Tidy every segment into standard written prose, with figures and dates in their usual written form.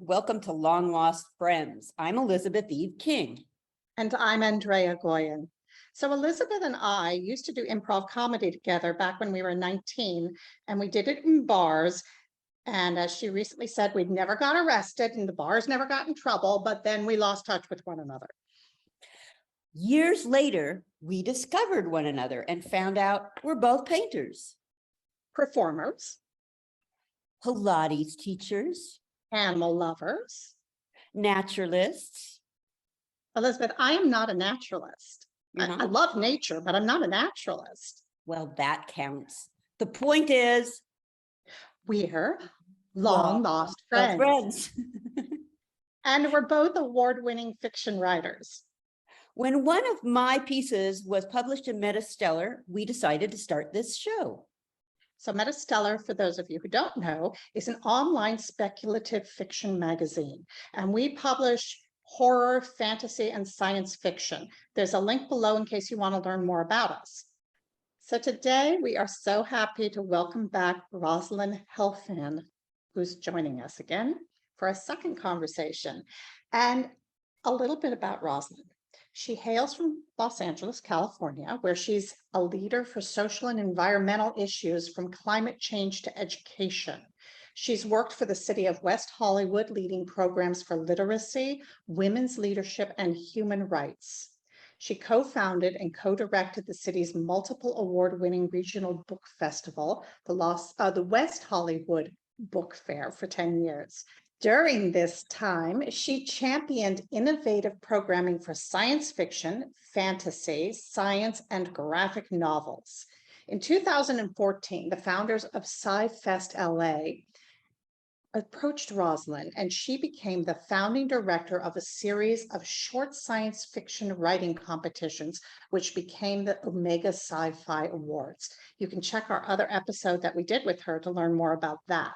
Welcome to Long Lost Friends. I'm Elizabeth Eve King. And I'm Andrea Goyan. So Elizabeth and I used to do improv comedy together back when we were 19, and we did it in bars. And as she recently said, we'd never got arrested and the bars never got in trouble, but then we lost touch with one another. Years later, we discovered one another and found out we're both painters, Performers, Pilates teachers, animal lovers. naturalists. Elizabeth, I am not a naturalist. I love nature, but I'm not a naturalist. Well, that counts. The point is, We're long lost friends. And we're both award-winning fiction writers. When one of my pieces was published in MetaStellar, we decided to start this show. So MetaStellar, for those of you who don't know, is an online speculative fiction magazine, and we publish horror, fantasy, and science fiction. There's a link below in case you want to learn more about us. So today we are so happy to welcome back Rosalind Helfand, who's joining us again for a second conversation. And a little bit about Rosalind. She hails from Los Angeles, California, where she's a leader for social and environmental issues from climate change to education. She's worked for the city of West Hollywood, leading programs for literacy, women's leadership, and human rights. She co-founded and co-directed the city's multiple award-winning regional book festival, the West Hollywood Book Fair, for 10 years. During this time, she championed innovative programming for science fiction, fantasy, science, and graphic novels. In 2014, the founders of Sci-Fest LA approached Rosalind, and she became the founding director of a series of short science fiction writing competitions, which became the Omega Sci-Fi Awards. You can check our other episode that we did with her to learn more about that.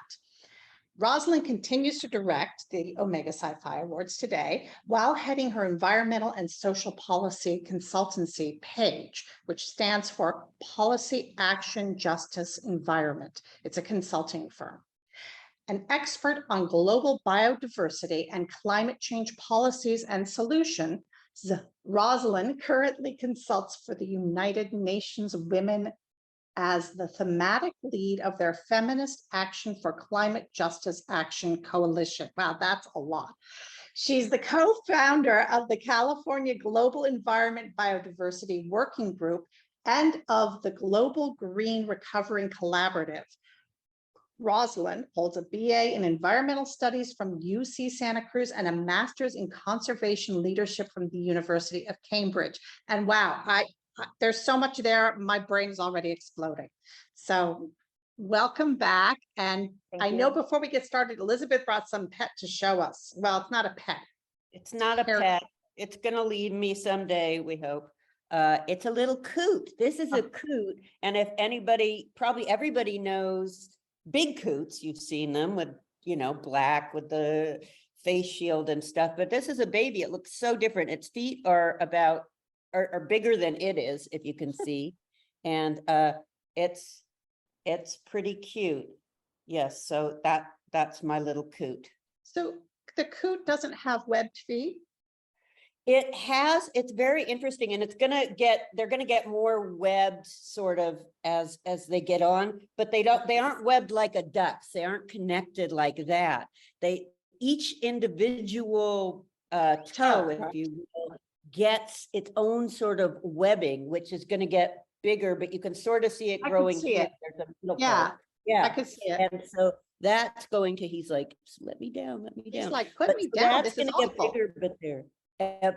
Rosalind continues to direct the Omega Sci-Fi Awards today while heading her environmental and social policy consultancy, PAGE, which stands for Policy Action Justice Environment. It's a consulting firm. An expert on global biodiversity and climate change policies and solutions, Rosalind currently consults for the United Nations Women as the thematic lead of their Feminist Action for Climate Justice Action Coalition. Wow, that's a lot. She's the co-founder of the California Global Environment Biodiversity Working Group and of the Global Green Recovering Collaborative. Rosalind holds a BA in Environmental Studies from UC Santa Cruz and a Master's in Conservation Leadership from the University of Cambridge. And wow, there's so much there, my brain is already exploding. So welcome back. And I know before we get started, Elizabeth brought some pet to show us. Well, it's not a pet. It's not a pet. It's going to lead me someday, we hope. It's a little coot. This is a coot. And if anybody, probably everybody knows big coots, you've seen them with, black with the face shield and stuff. But this is a baby. It looks so different. Its feet are are bigger than it is, if you can see. And it's pretty cute. Yes, so that's my little coot. So the coot doesn't have webbed feet? It's very interesting, and they're gonna get more webbed sort of as they get on, but they aren't webbed like a duck's. They aren't connected like that. Each individual toe, if you will, gets its own sort of webbing, which is going to get bigger, but you can sort of see it growing. Yeah, I could see it. And so that's going to, he's like, let me down. He's like, put me down. That's going to get bigger,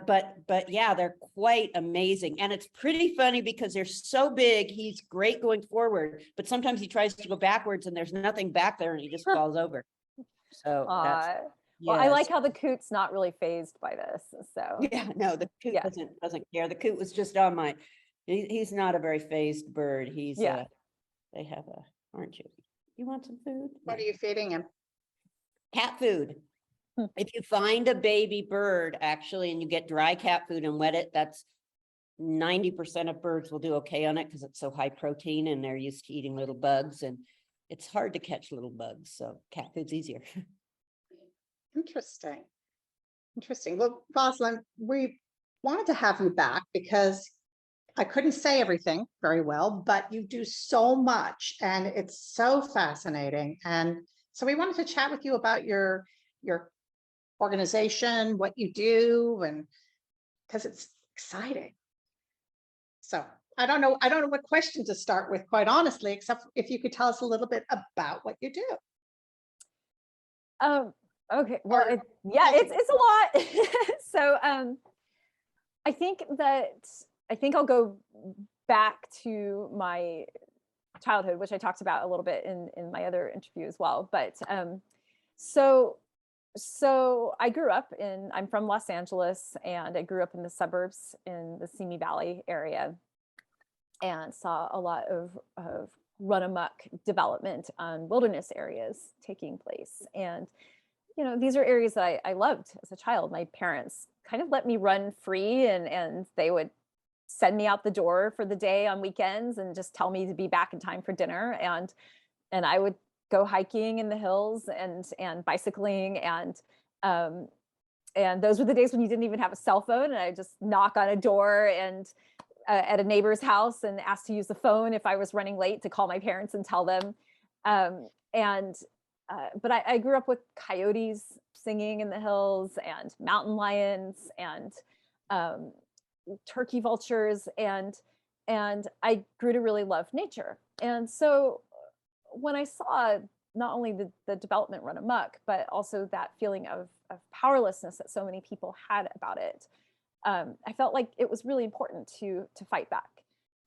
but but yeah, they're quite amazing. And it's pretty funny because they're so big. He's great going forward, but sometimes he tries to go backwards and there's nothing back there and he just falls over. So well, I like how the coot's not really fazed by this. So yeah, no, the coot doesn't care. The coot was just on my. He's not a very phased bird. He's they have aren't you? You want some food? What are you feeding him? Cat food. If you find a baby bird actually, and you get dry cat food and wet it, that's 90% of birds will do okay on it because it's so high protein and they're used to eating little bugs, and it's hard to catch little bugs. So cat food's easier. Interesting. Interesting. Well, Rosalind, we wanted to have you back because I couldn't say everything very well, but you do so much and it's so fascinating. And so we wanted to chat with you about your organization, what you do, and because it's exciting. So I don't know what question to start with, quite honestly, except if you could tell us a little bit about what you do. Okay. Well, Or- yeah, it's a lot. So, I think I'll go back to my childhood, which I talked about a little bit in my other interview as well. But so I'm from Los Angeles, and I grew up in the suburbs in the Simi Valley area, and saw a lot of run amok development on wilderness areas taking place. And these are areas that I loved as a child. My parents kind of let me run free, and they would send me out the door for the day on weekends and just tell me to be back in time for dinner. And I would go hiking in the hills and bicycling, and those were the days when you didn't even have a cell phone, and I just knock on a door and at a neighbor's house and ask to use the phone if I was running late, to call my parents and tell them. But I grew up with coyotes singing in the hills, and mountain lions, and turkey vultures, and I grew to really love nature. And so when I saw not only the development run amok, but also that feeling of powerlessness that so many people had about it, I felt like it was really important to fight back.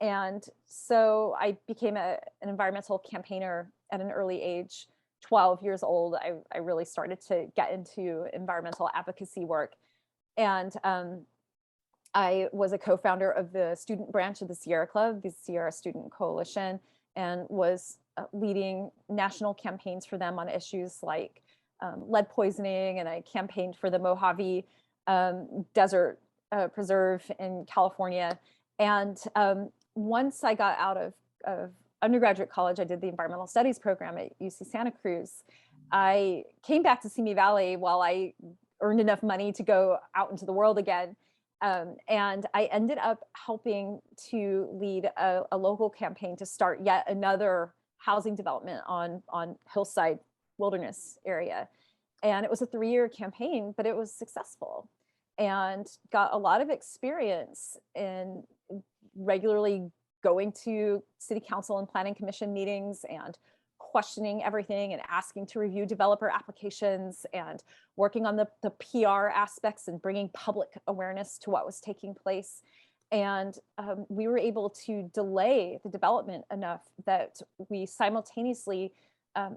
And so I became an environmental campaigner at an early age. 12 years old, I really started to get into environmental advocacy work. And I was a co-founder of the student branch of the Sierra Club, the Sierra Student Coalition, and was leading national campaigns for them on issues like lead poisoning. And I campaigned for the Mojave Desert Preserve in California. And once I got out of undergraduate college, I did the environmental studies program at UC Santa Cruz. I came back to Simi Valley while I earned enough money to go out into the world again. And I ended up helping to lead a local campaign to start yet another housing development on hillside wilderness area. And it was a 3-year campaign, but it was successful, and got a lot of experience in regularly going to city council and planning commission meetings and questioning everything and asking to review developer applications and working on the PR aspects and bringing public awareness to what was taking place. And we were able to delay the development enough that we simultaneously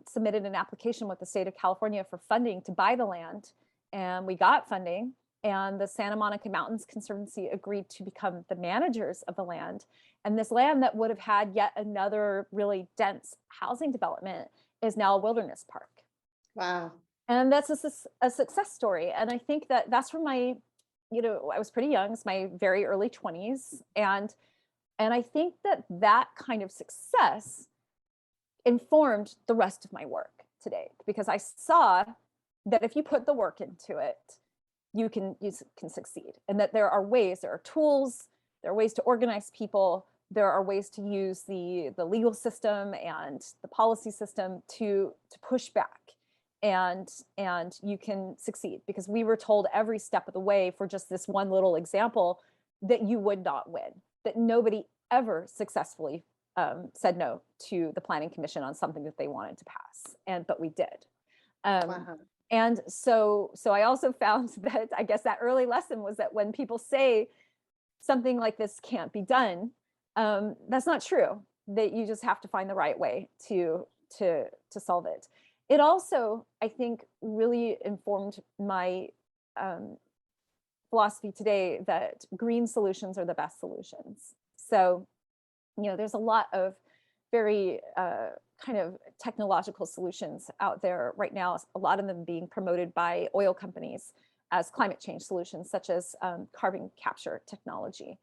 submitted an application with the state of California for funding to buy the land. And we got funding, and the Santa Monica Mountains Conservancy agreed to become the managers of the land. And this land that would have had yet another really dense housing development is now a wilderness park. Wow. And that's a success story. And I think that that's from my, I was pretty young, it's my very early 20s. And I think that kind of success informed the rest of my work today, because I saw that if you put the work into it, you can succeed, and that there are tools, there are ways to organize people, there are ways to use the legal system and the policy system to push back, and you can succeed, because we were told every step of the way, for just this one little example, that you would not win, that nobody ever successfully said no to the planning commission on something that they wanted to pass, but we did. Wow. And so I also found that, I guess, that early lesson was that when people say something like this can't be done, that's not true, that you just have to find the right way to solve it. It also, I think, really informed my philosophy today that green solutions are the best solutions. So, there's a lot of very kind of technological solutions out there right now, a lot of them being promoted by oil companies as climate change solutions, such as carbon capture technology.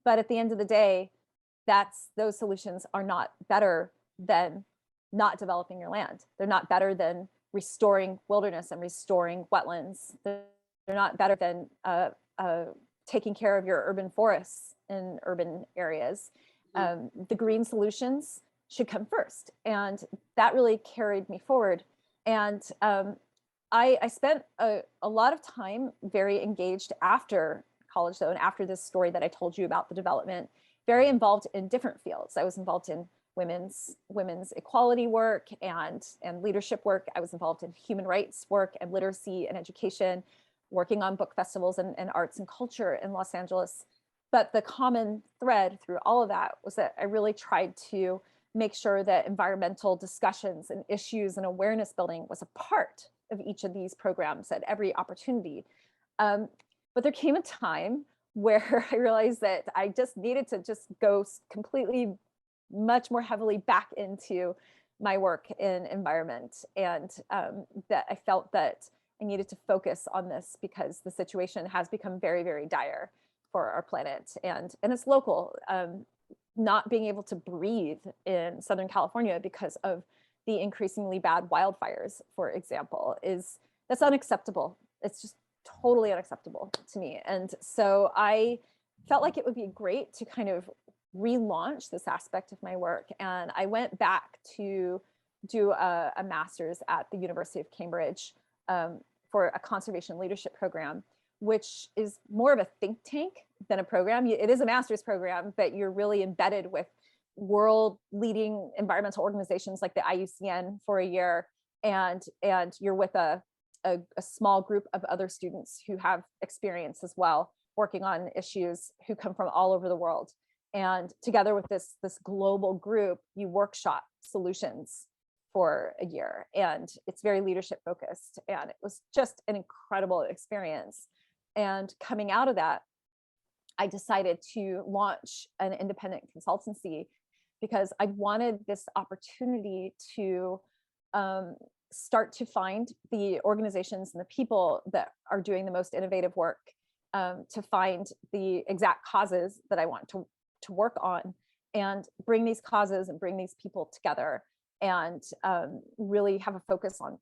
But at the end of the day, those solutions are not better than not developing your land. They're not better than restoring wilderness and restoring wetlands. They're not better than taking care of your urban forests in urban areas. The green solutions should come first. And that really carried me forward. And I spent a lot of time very engaged after college, though, and after this story that I told you about the development, very involved in different fields. I was involved in women's equality work and leadership work. I was involved in human rights work and literacy and education, working on book festivals and arts and culture in Los Angeles. But the common thread through all of that was that I really tried to make sure that environmental discussions and issues and awareness building was a part of each of these programs at every opportunity. But there came a time where I realized that I just needed to just go completely, much more heavily back into my work in environment. And that I felt that I needed to focus on this because the situation has become very, very dire for our planet. And it's local. Not being able to breathe in Southern California because of the increasingly bad wildfires, for example, that's unacceptable. It's just totally unacceptable to me. And so I felt like it would be great to kind of relaunch this aspect of my work. And I went back to do a master's at the University of Cambridge for a conservation leadership program, which is more of a think tank than a program. It is a master's program, but you're really embedded with world leading environmental organizations like the IUCN for a year. And you're with a small group of other students who have experience as well, working on issues, who come from all over the world. And together with this global group, you workshop solutions for a year. And it's very leadership focused. And it was just an incredible experience. And coming out of that, I decided to launch an independent consultancy because I wanted this opportunity to start to find the organizations and the people that are doing the most innovative work, to find the exact causes that I want to work on, and bring these causes and bring these people together, and really have a focus on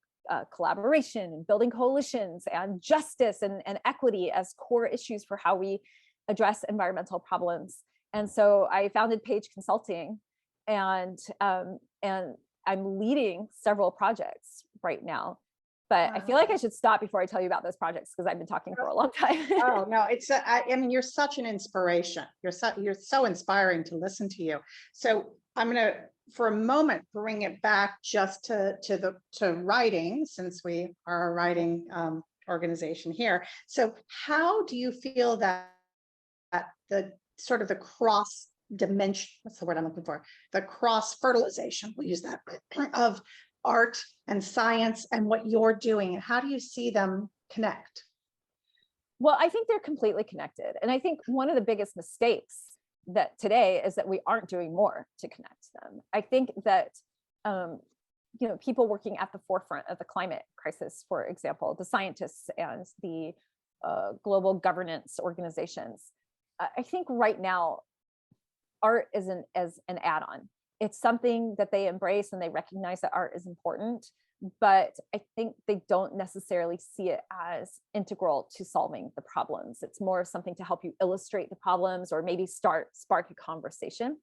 collaboration and building coalitions and justice and equity as core issues for how we address environmental problems. And so I founded Page Consulting, and I'm leading several projects right now. But I feel like I should stop before I tell you about those projects because I've been talking for a long time. Oh no, I mean, you're such an inspiration. You're so inspiring to listen to you. So I'm going to, for a moment, bring it back just to writing, since we are a writing organization here. So how do you feel that the sort of the cross dimension, what's the word I'm looking for? The cross fertilization, we'll use that, of art and science and what you're doing, and how do you see them connect? Well, I think they're completely connected. And I think one of the biggest mistakes that today is that we aren't doing more to connect them. I think that, people working at the forefront of the climate crisis, for example, the scientists and the global governance organizations, I think right now, art isn't as an add-on. It's something that they embrace and they recognize that art is important, but I think they don't necessarily see it as integral to solving the problems. It's more something to help you illustrate the problems or maybe spark a conversation.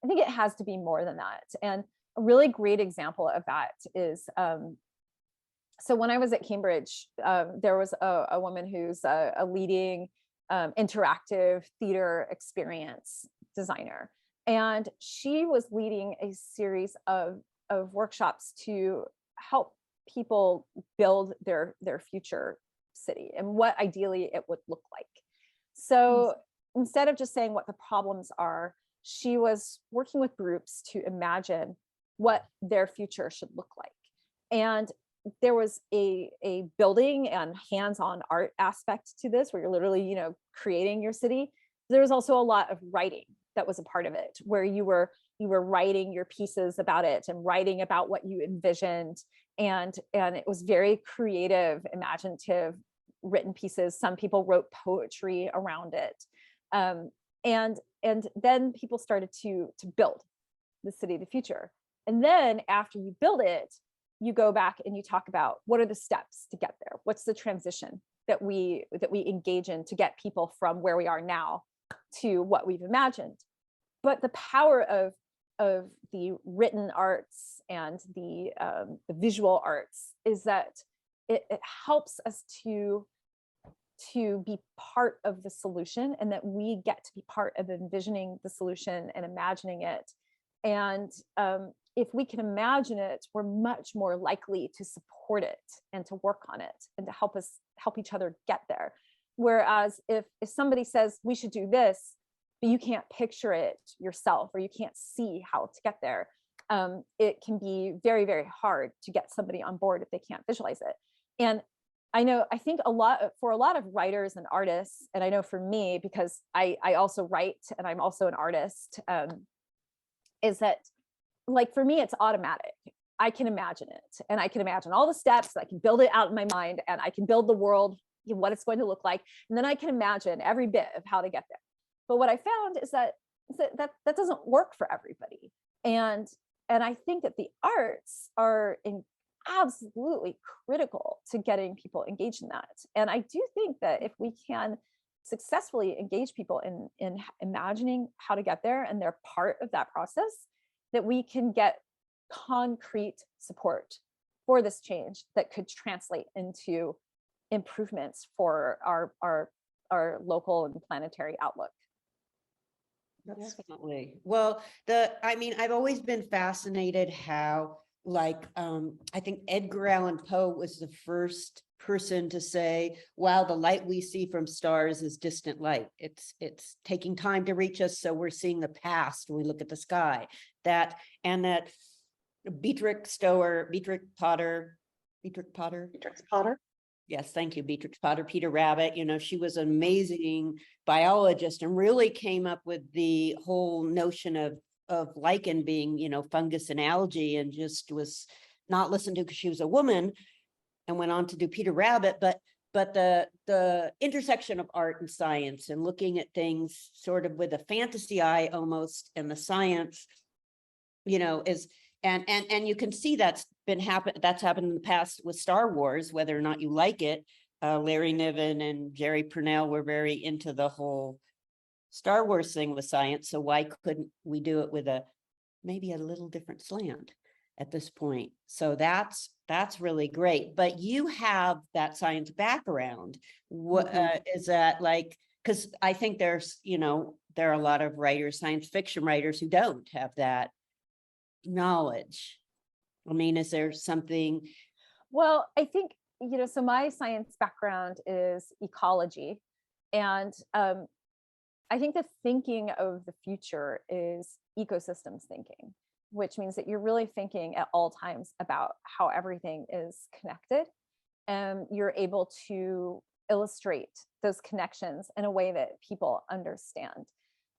I think it has to be more than that. And a really great example of that is, so when I was at Cambridge, there was a woman who's a leading interactive theater experience designer. And she was leading a series of workshops to help people build their future city and what ideally it would look like. So instead of just saying what the problems are, she was working with groups to imagine what their future should look like. And there was a building and hands-on art aspect to this, where you're literally, creating your city. There was also a lot of writing that was a part of it, where you were writing your pieces about it and writing about what you envisioned. And it was very creative, imaginative, written pieces. Some people wrote poetry around it. And then people started to build the city of the future. And then after you build it, you go back and you talk about what are the steps to get there? What's the transition that we engage in to get people from where we are now to what we've imagined? But the power of the written arts and the visual arts is that it helps us to be part of the solution, and that we get to be part of envisioning the solution and imagining it. And if we can imagine it, we're much more likely to support it and to work on it and to help each other get there. Whereas if somebody says we should do this, but you can't picture it yourself, or you can't see how to get there, it can be very, very hard to get somebody on board if they can't visualize it. And I think for a lot of writers and artists, and I know for me, because I also write and I'm also an artist, is that, like, for me, it's automatic. I can imagine it, and I can imagine all the steps, I can build it out in my mind, and I can build the world, what it's going to look like. And then I can imagine every bit of how to get there. But what I found is that doesn't work for everybody. And I think that the arts are absolutely critical to getting people engaged in that. And I do think that if we can successfully engage people in imagining how to get there, and they're part of that process, that we can get concrete support for this change that could translate into improvements for our local and planetary outlook. Definitely. Well, I've always been fascinated how, like, I think Edgar Allan Poe was the first person to say, wow, the light we see from stars is distant light. It's taking time to reach us, so we're seeing the past when we look at the sky. That Beatrix Potter. Yes, thank you, Beatrix Potter, Peter Rabbit. She was an amazing biologist and really came up with the whole notion of lichen being, fungus and algae, and just was not listened to because she was a woman, and went on to do Peter Rabbit. But the intersection of art and science, and looking at things sort of with a fantasy eye almost, and the science, is, and you can see that's happened in the past with Star Wars, whether or not you like it. Larry Niven and Jerry Purnell were very into the whole Star Wars thing with science. So why couldn't we do it with maybe a little different slant at this point? So that's really great. But you have that science background. What is that like? Because I think there's, there are a lot of writers, science fiction writers, who don't have that knowledge. I mean, is there something? Well, I think, so my science background is ecology. And I think the thinking of the future is ecosystems thinking, which means that you're really thinking at all times about how everything is connected. And you're able to illustrate those connections in a way that people understand.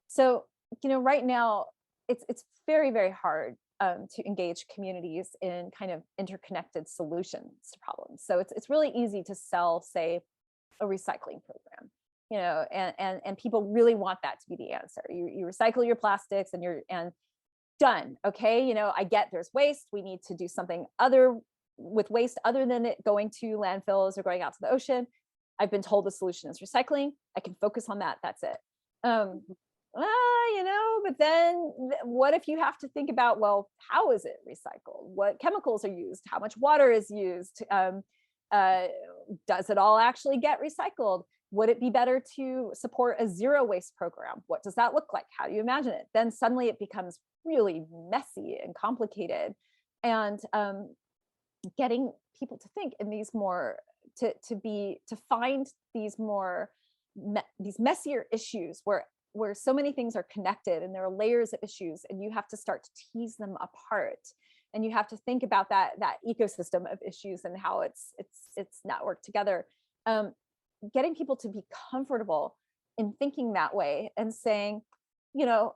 So, right now, it's very, very hard to engage communities in kind of interconnected solutions to problems. So it's really easy to sell, say, a recycling program, and people really want that to be the answer. You recycle your plastics and done. Okay, I get there's waste. We need to do something other with waste other than it going to landfills or going out to the ocean. I've been told the solution is recycling. I can focus on that. That's it. But then what if you have to think about, well, how is it recycled? What chemicals are used? How much water is used? Does it all actually get recycled? Would it be better to support a zero waste program? What does that look like? How do you imagine it? Then suddenly it becomes really messy and complicated. And getting people to think in these more, to find these more, these messier issues where so many things are connected and there are layers of issues, and you have to start to tease them apart, and you have to think about that ecosystem of issues and how it's networked together. Getting people to be comfortable in thinking that way and saying,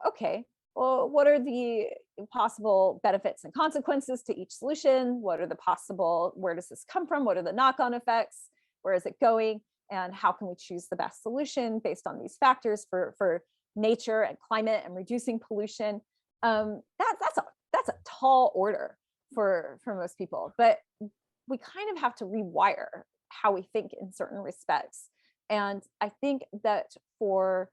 okay, well, what are the possible benefits and consequences to each solution? Where does this come from? What are the knock-on effects? Where is it going? And how can we choose the best solution based on these factors for nature and climate and reducing pollution? That's a tall order for most people, but we kind of have to rewire how we think in certain respects. And I think that for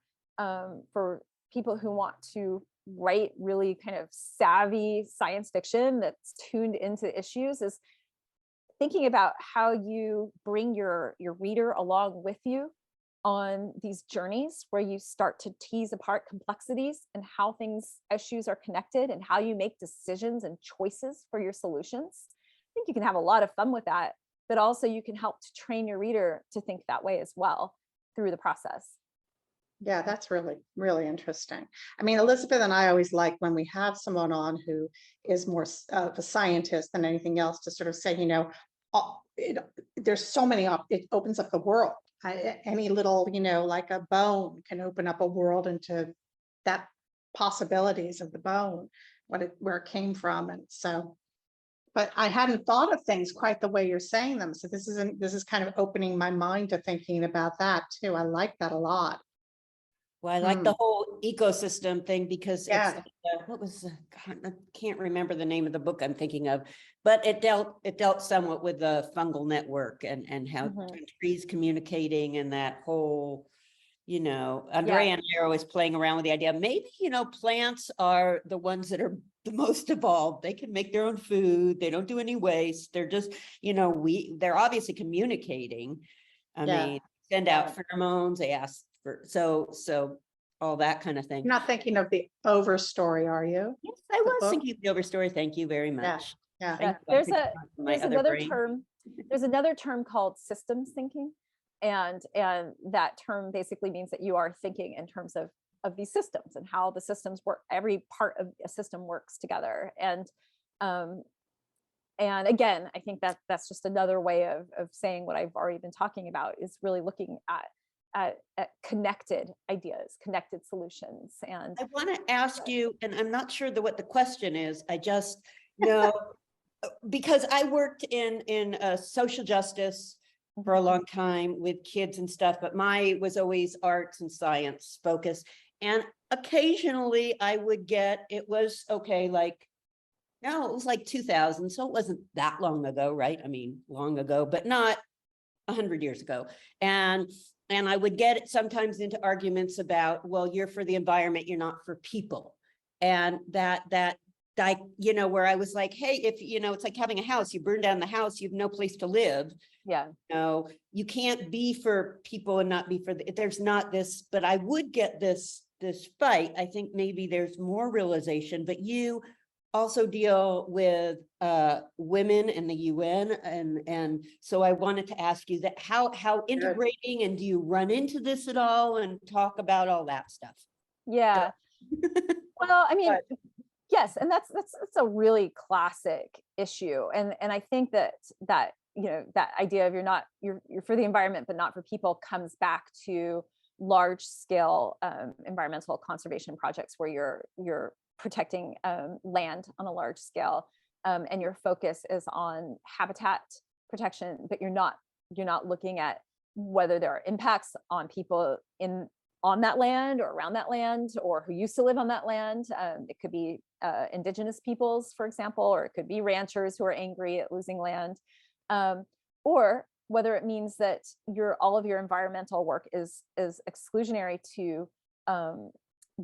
people who want to write really kind of savvy science fiction that's tuned into issues, is thinking about how you bring your reader along with you on these journeys where you start to tease apart complexities and how issues are connected and how you make decisions and choices for your solutions. I think you can have a lot of fun with that, but also you can help to train your reader to think that way as well through the process. Yeah, that's really, really interesting. I mean, Elizabeth and I always like when we have someone on who is more of a scientist than anything else to sort of say, you know, there's so many, it opens up the world. Any little, you know, like a bone can open up a world into that possibilities of the bone, where it came from. And so, but I hadn't thought of things quite the way you're saying them. So this is kind of opening my mind to thinking about that too. I like that a lot. Well, I like the whole ecosystem thing because Yeah. it's what was God, I can't remember the name of the book I'm thinking of, but it dealt somewhat with the fungal network and how trees communicating and that whole, you know, Andrea and I are always playing around with the idea, maybe, you know, plants are the ones that are the most evolved. They can make their own food. They don't do any waste. They're just, you know, they're obviously communicating. I mean, send out pheromones, they ask for, so all that kind of thing. You're not thinking of the overstory, are you? Yes, I was thinking of the overstory. Thank you very much. Yeah. There's another term called systems thinking. And that term basically means that you are thinking in terms of these systems and how the systems work, every part of a system works together. And again, I think that's just another way of saying what I've already been talking about, is really looking at connected ideas, connected solutions. And I want to ask you, and I'm not sure what the question is, I just know because I worked in social justice for a long time with kids and stuff, but my was always arts and science focused. And occasionally I would get, it was okay, like, no, it was like 2000. So it wasn't that long ago, right? I mean, long ago, but not 100 years ago. And I would get sometimes into arguments about, well, you're for the environment, you're not for people. And that you know, where I was like, hey, if, you know, it's like having a house, you burn down the house, you have no place to live. yeah, No, you can't be for people and not be for there's not this, but I would get this fight. I think maybe there's more realization, but you also deal with women in the UN, and so I wanted to ask you that how integrating, and do you run into this at all and talk about all that stuff? Yeah. Well, I mean, yes, and that's a really classic issue, and I think that you know, that idea of you're for the environment but not for people comes back to large scale environmental conservation projects where you're protecting land on a large scale, and your focus is on habitat protection, but you're not looking at whether there are impacts on people on that land or around that land or who used to live on that land. It could be indigenous peoples, for example, or it could be ranchers who are angry at losing land, or whether it means that all of your environmental work is exclusionary to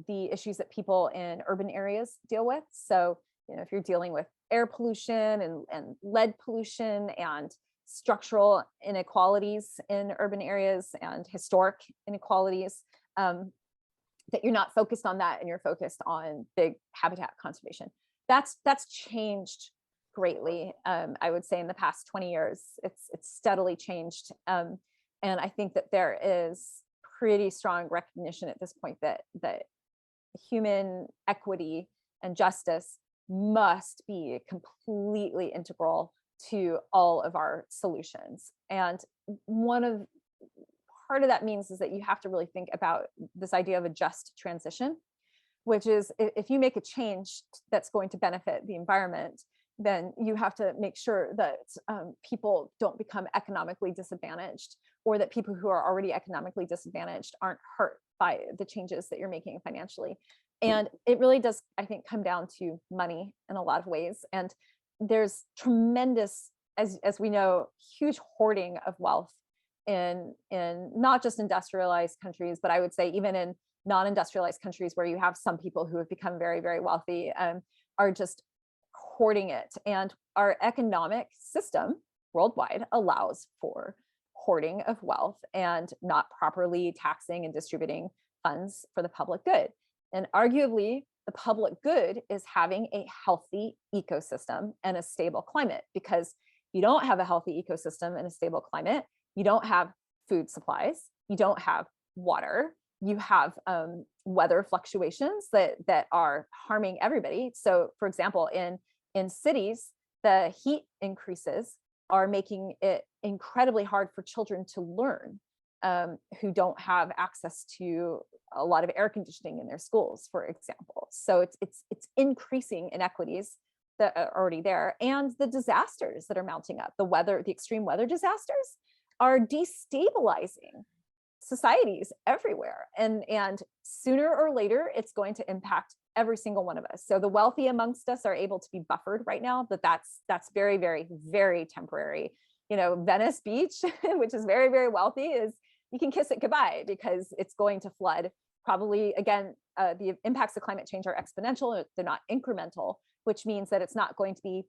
the issues that people in urban areas deal with. So, you know, if you're dealing with air pollution and lead pollution and structural inequalities in urban areas and historic inequalities, that you're not focused on that and you're focused on big habitat conservation. That's changed greatly. I would say in the past 20 years, it's steadily changed. And I think that there is pretty strong recognition at this point that human equity and justice must be completely integral to all of our solutions. And part of that means is that you have to really think about this idea of a just transition, which is if you make a change that's going to benefit the environment, then you have to make sure that people don't become economically disadvantaged, or that people who are already economically disadvantaged aren't hurt by the changes that you're making financially. And it really does, I think, come down to money in a lot of ways. And there's tremendous, as we know, huge hoarding of wealth in not just industrialized countries, but I would say even in non-industrialized countries where you have some people who have become very, very wealthy, are just hoarding it. And our economic system worldwide allows for hoarding of wealth and not properly taxing and distributing funds for the public good. And arguably, the public good is having a healthy ecosystem and a stable climate, because you don't have a healthy ecosystem and a stable climate, you don't have food supplies, you don't have water, you have weather fluctuations that are harming everybody. So for example, in cities, the heat increases are making it incredibly hard for children to learn who don't have access to a lot of air conditioning in their schools, for example. So it's increasing inequities that are already there, and the disasters that are mounting up, the extreme weather disasters are destabilizing societies everywhere, and sooner or later it's going to impact every single one of us. So the wealthy amongst us are able to be buffered right now, but that's very, very, very temporary. You know, Venice Beach, which is very, very wealthy, is you can kiss it goodbye because it's going to flood. Probably, again, the impacts of climate change are exponential, they're not incremental, which means that it's not going to be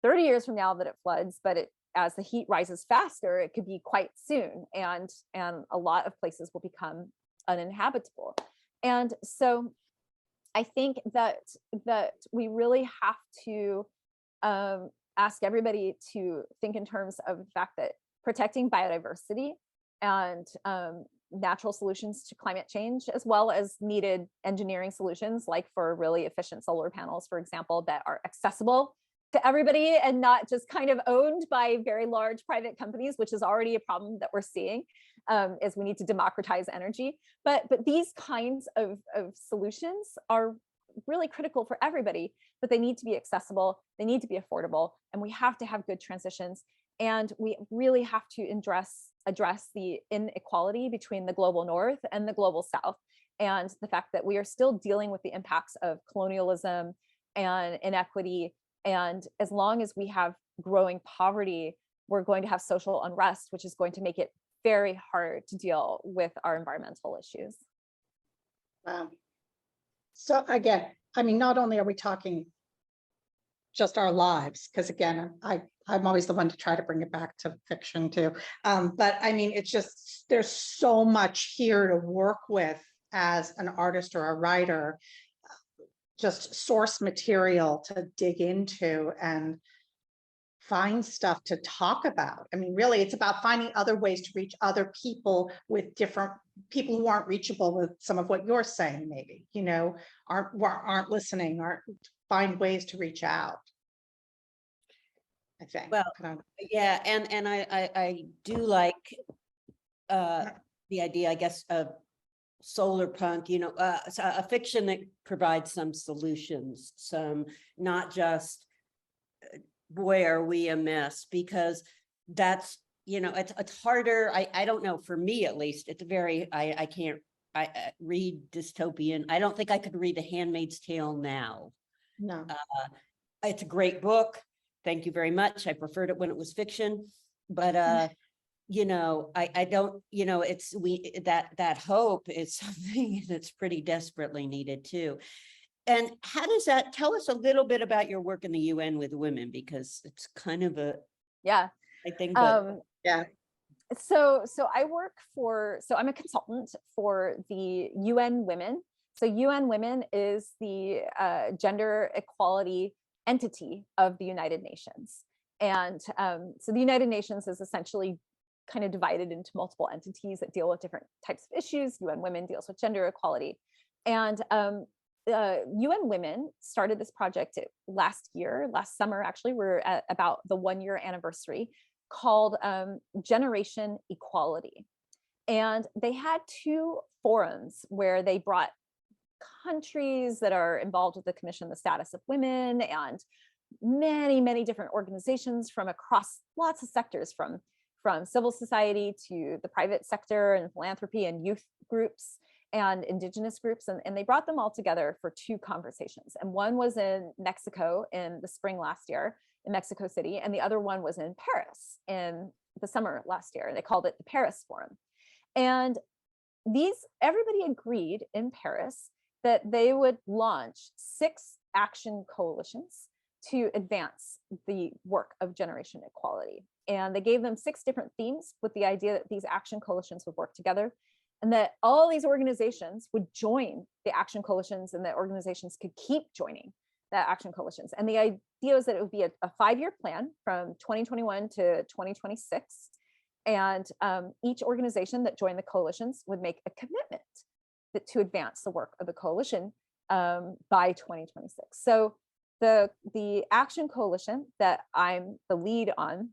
30 years from now that it floods, but as the heat rises faster, it could be quite soon, and a lot of places will become uninhabitable. And so I think that we really have to ask everybody to think in terms of the fact that protecting biodiversity and natural solutions to climate change, as well as needed engineering solutions, like for really efficient solar panels, for example, that are accessible to everybody and not just kind of owned by very large private companies, which is already a problem that we're seeing, is we need to democratize energy. But these kinds of solutions are really critical for everybody, but they need to be accessible, they need to be affordable, and we have to have good transitions. And we really have to address the inequality between the global north and the global south, and the fact that we are still dealing with the impacts of colonialism and inequity. And as long as we have growing poverty, we're going to have social unrest, which is going to make it very hard to deal with our environmental issues. Wow. So again, I mean, not only are we talking just our lives, because again, I'm always the one to try to bring it back to fiction too. But I mean, it's just, there's so much here to work with as an artist or a writer, just source material to dig into and find stuff to talk about. I mean, really, it's about finding other ways to reach other people with different people who aren't reachable with some of what you're saying, maybe, you know, aren't listening, find ways to reach out, I think. Well, yeah, and I do like the idea, I guess, of solar punk, you know, a fiction that provides some solutions, some, not just boy are we a mess, because that's, you know, it's harder. I don't know, for me at least, it's very, I can't read dystopian. I don't think I could read The Handmaid's Tale now. No. It's a great book, thank you very much. I preferred it when it was fiction, but you know, I don't, you know, it's that hope is something that's pretty desperately needed too. And how does that, tell us a little bit about your work in the UN with women, because it's kind of a, yeah, I think, but yeah. So I'm a consultant for the UN Women. So UN Women is the gender equality entity of the United Nations. And so the United Nations is essentially kind of divided into multiple entities that deal with different types of issues. UN Women deals with gender equality. And UN Women started this project last summer, actually. We're at about the 1-year anniversary, called Generation Equality. And they had 2 forums where they brought countries that are involved with the Commission on the Status of Women and many, many different organizations from across lots of sectors, from civil society to the private sector and philanthropy and youth groups. and indigenous groups, and they brought them all together for 2 conversations. And one was in Mexico in the spring last year, in Mexico City, and the other one was in Paris in the summer last year. They called it the Paris Forum. And everybody agreed in Paris that they would launch 6 action coalitions to advance the work of generation equality. And they gave them 6 different themes with the idea that these action coalitions would work together, and that all these organizations would join the action coalitions, and that organizations could keep joining the action coalitions. And the idea was that it would be a 5-year plan from 2021 to 2026. And each organization that joined the coalitions would make a commitment to advance the work of the coalition by 2026. So the action coalition that I'm the lead on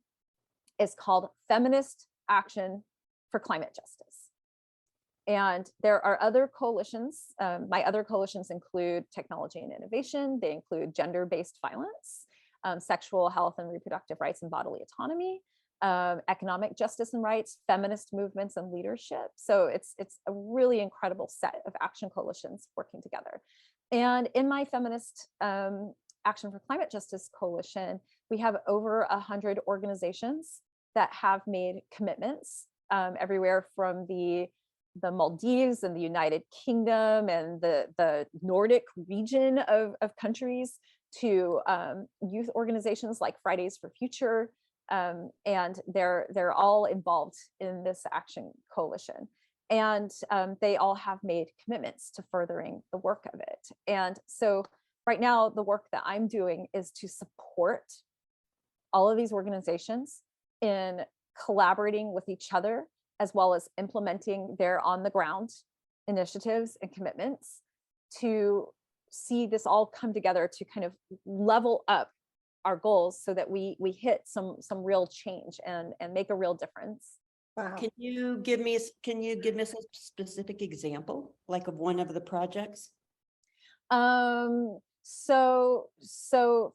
is called Feminist Action for Climate Justice. And there are other coalitions. My other coalitions include technology and innovation. They include gender-based violence, sexual health and reproductive rights and bodily autonomy, economic justice and rights, feminist movements and leadership. So it's a really incredible set of action coalitions working together. And in my Feminist Action for Climate Justice coalition, we have over 100 organizations that have made commitments everywhere from the Maldives and the United Kingdom and the Nordic region of countries to youth organizations like Fridays for Future. And they're all involved in this action coalition. And they all have made commitments to furthering the work of it. And so right now, the work that I'm doing is to support all of these organizations in collaborating with each other, as well as implementing their on-the-ground initiatives and commitments to see this all come together to kind of level up our goals so that we hit some real change and make a real difference. Wow. Can you give me a specific example, like of one of the projects? So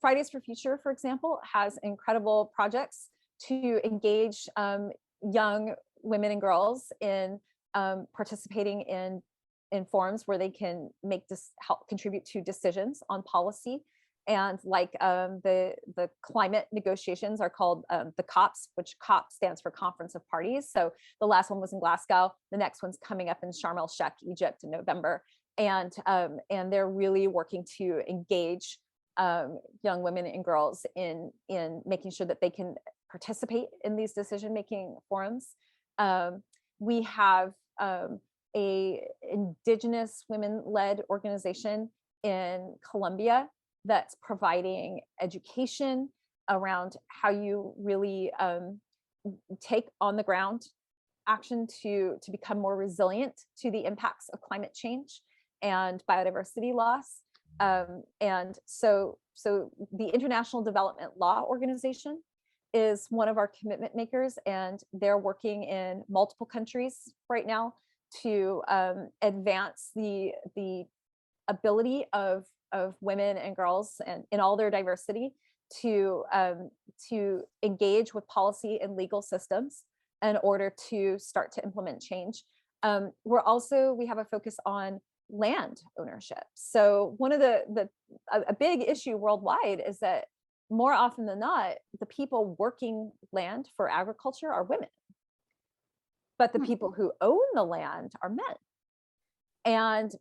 Fridays for Future, for example, has incredible projects to engage young women and girls in participating in forums where they can help contribute to decisions on policy. And like the climate negotiations are called the COPs, which COP stands for Conference of Parties. So the last one was in Glasgow. The next one's coming up in Sharm el Sheikh, Egypt in November. And they're really working to engage young women and girls in making sure that they can participate in these decision-making forums. We have a indigenous women-led organization in Colombia that's providing education around how you really take on the ground action to become more resilient to the impacts of climate change and biodiversity loss. And so the International Development Law Organization is one of our commitment makers, and they're working in multiple countries right now to advance the ability of women and girls and in all their diversity to engage with policy and legal systems in order to start to implement change. We have a focus on land ownership. So one of a big issue worldwide is that more often than not, the people working land for agriculture are women, but the people who own the land are men. And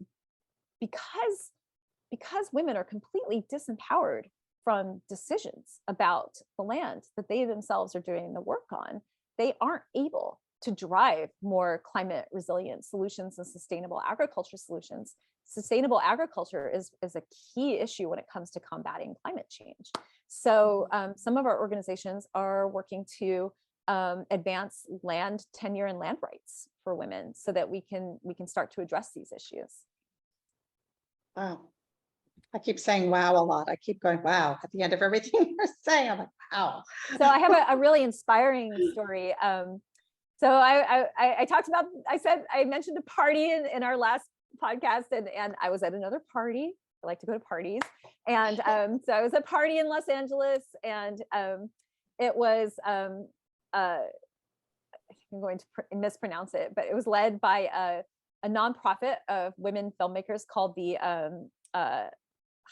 because women are completely disempowered from decisions about the land that they themselves are doing the work on, they aren't able to drive more climate resilient solutions and sustainable agriculture solutions. Sustainable agriculture is a key issue when it comes to combating climate change. So some of our organizations are working to advance land tenure and land rights for women so that we can start to address these issues. Wow. I keep saying wow a lot. I keep going wow at the end of everything you're saying. I'm like, wow. So I have a really inspiring story. So I talked about, I mentioned a party in our last podcast, and I was at another party. I like to go to parties. And so I was at a party in Los Angeles, and it was, I think I'm going to mispronounce it, but it was led by a nonprofit of women filmmakers called the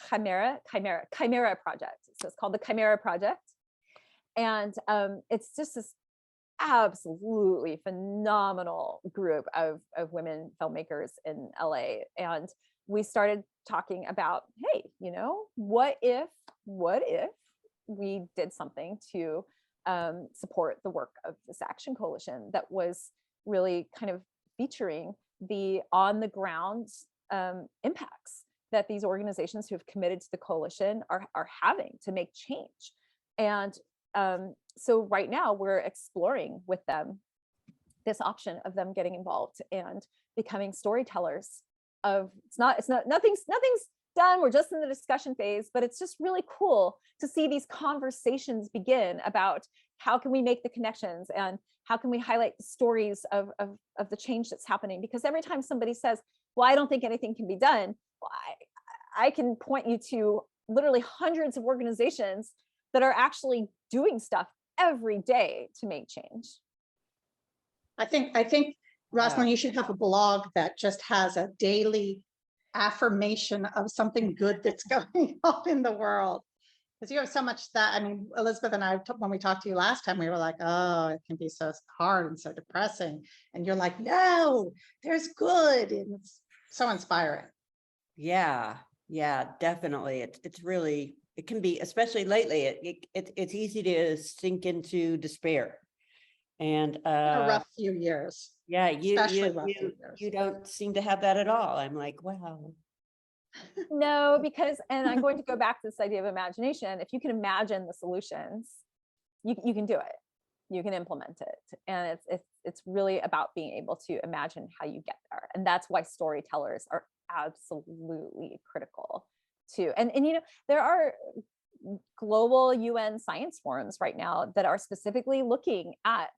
Chimera Project. So it's called the Chimera Project. And it's just this absolutely phenomenal group of women filmmakers in LA. And we started talking about, hey, you know, what if we did something to support the work of this action coalition that was really kind of featuring the on the ground impacts that these organizations who have committed to the coalition are having to make change. And so right now we're exploring with them this option of them getting involved and becoming storytellers of, nothing's done. We're just in the discussion phase, but it's just really cool to see these conversations begin about how can we make the connections and how can we highlight the stories of the change that's happening? Because every time somebody says, well, I don't think anything can be done, well, I can point you to literally hundreds of organizations that are actually doing stuff every day to make change. I think Rosalind, you should have a blog that just has a daily affirmation of something good that's going on in the world. Because you have so much that, I mean, Elizabeth and I, when we talked to you last time, we were like, oh, it can be so hard and so depressing. And you're like, no, there's good. And it's so inspiring. Yeah, definitely. It's really, it can be, especially lately, it's easy to sink into despair. And A rough few years. yeah, you don't seem to have that at all. I'm like, wow. No, because, and I'm going to go back to this idea of imagination. If you can imagine the solutions, you can do it. You can implement it. And it's really about being able to imagine how you get there. And that's why storytellers are absolutely critical too. And you know, there are global UN science forums right now that are specifically looking at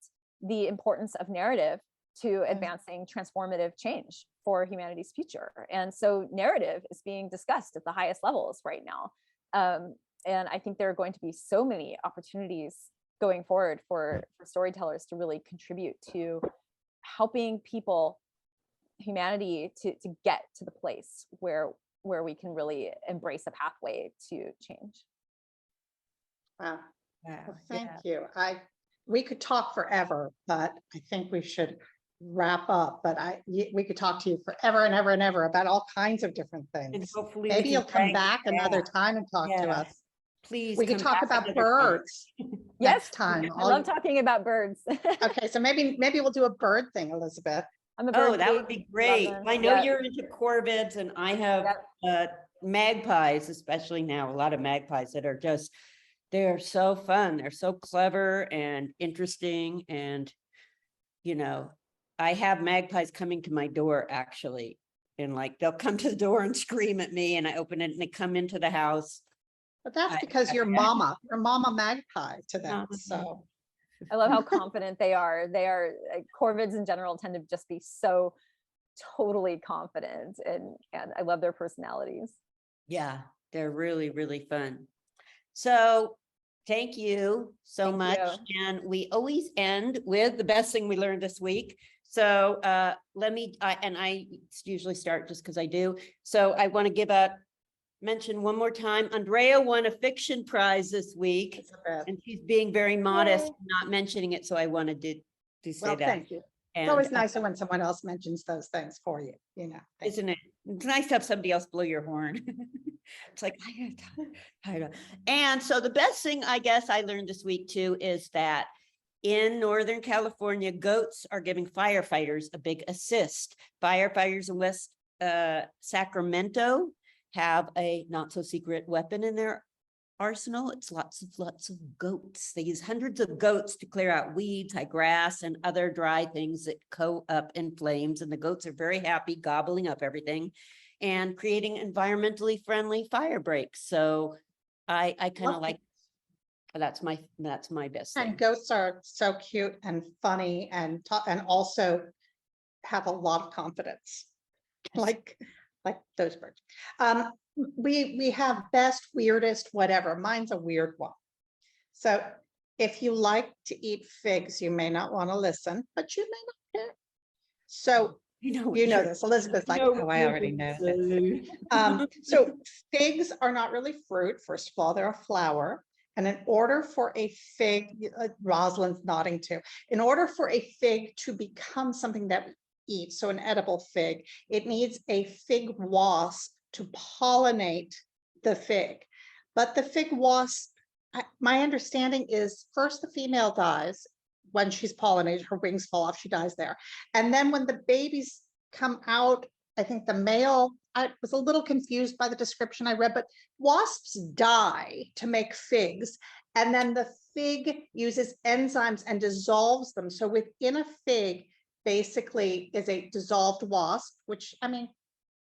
the importance of narrative to advancing transformative change for humanity's future. And so narrative is being discussed at the highest levels right now. And I think there are going to be so many opportunities going forward for storytellers to really contribute to helping people, humanity, to get to the place where we can really embrace a pathway to change. Wow. Well, thank you. We could talk forever, but I think we should wrap up. But we could talk to you forever and ever and ever about all kinds of different things. And hopefully maybe you'll come back another time and talk to us. Please. We could talk about birds next time. I love talking about birds. Okay, so maybe we'll do a bird thing, Elizabeth. I'm a bird that would be great. I know you're into corvids, and I have magpies, especially now, a lot of magpies that are just, they're so fun. They're so clever and interesting. And, you know, I have magpies coming to my door actually. And like, they'll come to the door and scream at me, and I open it and they come into the house. But that's because you're mama magpie to them. So I love how confident they are. They are, corvids in general tend to just be so totally confident, and I love their personalities. Yeah, they're really, really fun. So thank you so much. And we always end with the best thing we learned this week. So let me, and I usually start just because I do. So I want to mention one more time, Andrea won a fiction prize this week, and she's being very modest, not mentioning it. So I wanted to say that. Thank you. And it's always nicer when someone else mentions those things for you, you know. Isn't it? It's nice to have somebody else blow your horn. It's like, I don't. And so the best thing I guess I learned this week too is that in Northern California, goats are giving firefighters a big assist. Firefighters in West Sacramento have a not so secret weapon in their arsenal. It's lots of goats. They use hundreds of goats to clear out weeds, high grass, and other dry things that go up in flames. And the goats are very happy gobbling up everything and creating environmentally friendly fire breaks. So I kind of like, that's my best thing. And goats are so cute and funny and also have a lot of confidence, like those birds. We have best, weirdest, whatever. Mine's a weird one. So if you like to eat figs, you may not want to listen, but you may not care. So what You know you're- this. Elizabeth's like, know oh, what I you're already gonna know this. say. So figs are not really fruit. First of all, they're a flower. And in order for a fig, Rosalind's nodding too, in order for a fig to become something that we eat, so an edible fig, it needs a fig wasp to pollinate the fig. But the fig wasp, my understanding is first the female dies when she's pollinated, her wings fall off, she dies there. And then when the babies come out, I think the male, I was a little confused by the description I read, but wasps die to make figs. And then the fig uses enzymes and dissolves them. So within a fig, basically is a dissolved wasp, which, I mean,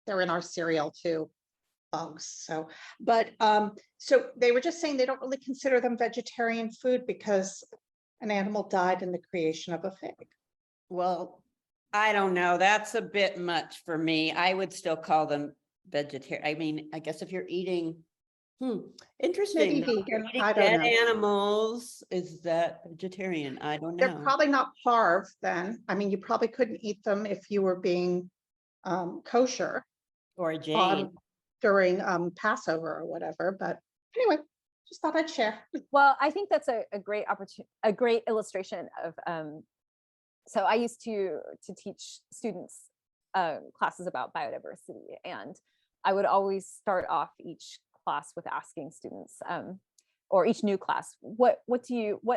they're in our cereal too, bugs. So, but so they were just saying they don't really consider them vegetarian food because an animal died in the creation of a fig. Well, I don't know. That's a bit much for me. I would still call them vegetarian. I mean, I guess if you're eating, interesting. Maybe though. If you're vegan, eating I don't dead know. animals, is that vegetarian? I don't They're know. probably not parve then. I mean, you probably couldn't eat them if you were being kosher Or a Jane. during Passover or whatever. But anyway, just thought I'd share. Well, I think that's a great opportunity, a great illustration of. So I used to teach students classes about biodiversity, and I would always start off each class with asking students, or each new class, what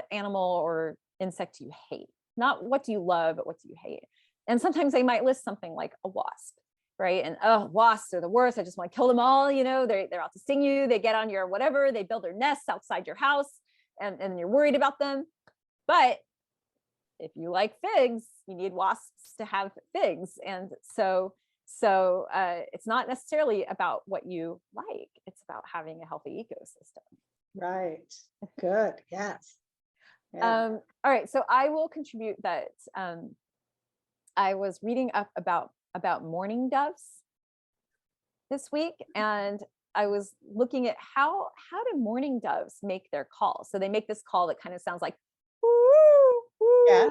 animal or insect do you hate? Not what do you love, but what do you hate? And sometimes they might list something like a wasp, right? And oh, wasps are the worst. I just want to kill them all. You know, they're out to sting you. They get on your whatever. They build their nests outside your house, and you're worried about them. But if you like figs, you need wasps to have figs. And so it's not necessarily about what you like. It's about having a healthy ecosystem. Right. Good. Yes. Yeah. All right. So I will contribute that I was reading up about mourning doves this week, and I was looking at how do mourning doves make their call. So they make this call that kind of sounds like woo, woo, Yeah.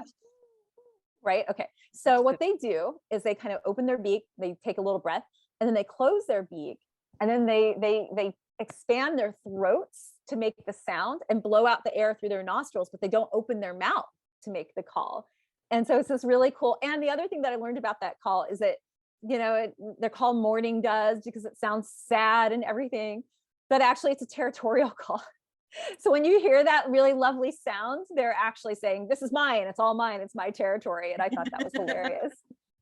right? Okay. So what they do is they kind of open their beak, they take a little breath, and then they close their beak, and then they expand their throats to make the sound and blow out the air through their nostrils, but they don't open their mouth to make the call. And so it's this really cool. And the other thing that I learned about that call is that, you know, they're called mourning doves because it sounds sad and everything, but actually it's a territorial call. So when you hear that really lovely sound, they're actually saying, this is mine, it's all mine, it's my territory. And I thought that was hilarious.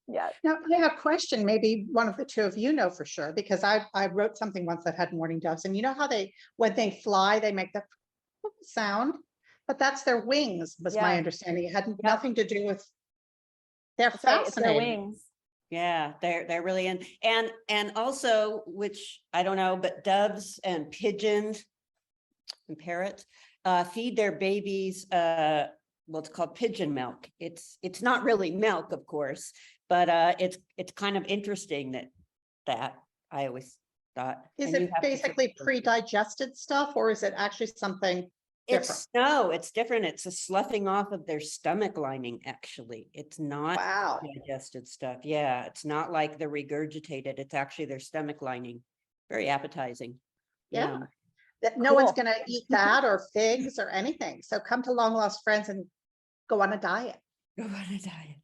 Yeah. Now, I have a question. Maybe one of the two of you know for sure, because I wrote something once that had mourning doves, and you know how when they fly, they make the sound, but that's their wings, was my understanding. It had nothing to do with. They're fascinating. It's their wings. Yeah, they're really in, and also, which I don't know, but doves and pigeons and parrots feed their babies what's called pigeon milk. It's not really milk, of course, but it's kind of interesting that I always thought. Is and you it have to basically pre-digested stuff, or is it actually something different? It's different. It's a sloughing off of their stomach lining, actually. It's not Wow. digested stuff. Yeah, it's not like the regurgitated. It's actually their stomach lining. Very appetizing. Yeah. That no one's going to eat that or figs or anything. So come to Long Lost Friends and go on a diet. Go on a diet.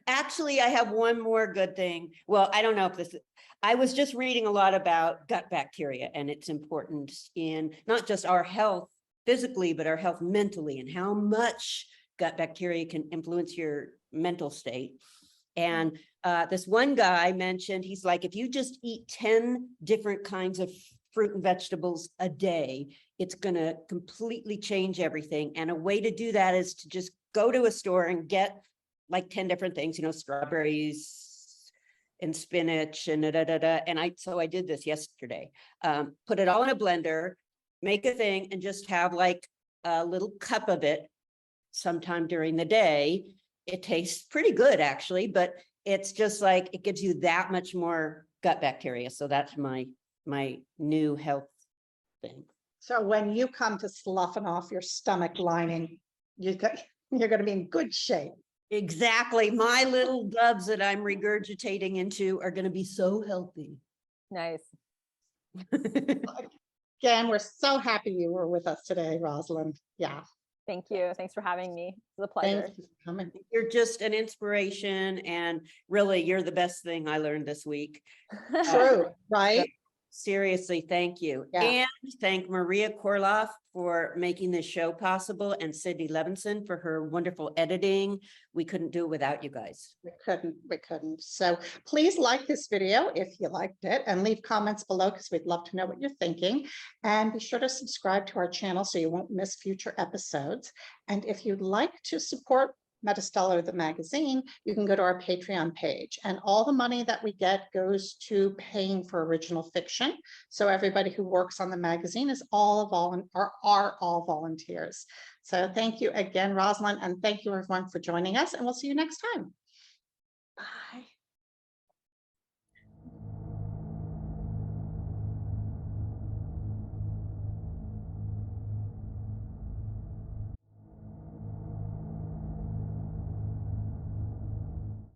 Actually, I have one more good thing. Well, I don't know if I was just reading a lot about gut bacteria and its importance in not just our health physically, but our health mentally, and how much gut bacteria can influence your mental state. And this one guy mentioned, he's like, if you just eat 10 different kinds of fruit and vegetables a day, it's going to completely change everything. And a way to do that is to just go to a store and get like 10 different things, strawberries and spinach and And I did this yesterday, put it all in a blender, make a thing, and just have like a little cup of it sometime during the day. It tastes pretty good, actually, but it's just like, it gives you that much more gut bacteria. So that's my new health thing. So when you come to sloughing off your stomach lining, you're going to be in good shape. Exactly. My little doves that I'm regurgitating into are going to be so healthy. Nice. Again, we're so happy you were with us today, Rosalind. Yeah, Thank you. Thanks for having me. It's a pleasure. thank you for coming. You're just an inspiration, and really, you're the best thing I learned this week. True, right? Seriously, thank you. Yeah. And thank Maria Korloff for making this show possible, and Sydney Levinson for her wonderful editing. We couldn't do it without you guys. We couldn't. So please like this video if you liked it, and leave comments below because we'd love to know what you're thinking. And be sure to subscribe to our channel so you won't miss future episodes. And if you'd like to support MetaStellar, the magazine, you can go to our Patreon page, and all the money that we get goes to paying for original fiction. So everybody who works on the magazine is are all volunteers. So thank you again, Rosalind, and thank you everyone for joining us, and we'll see you next time. Bye.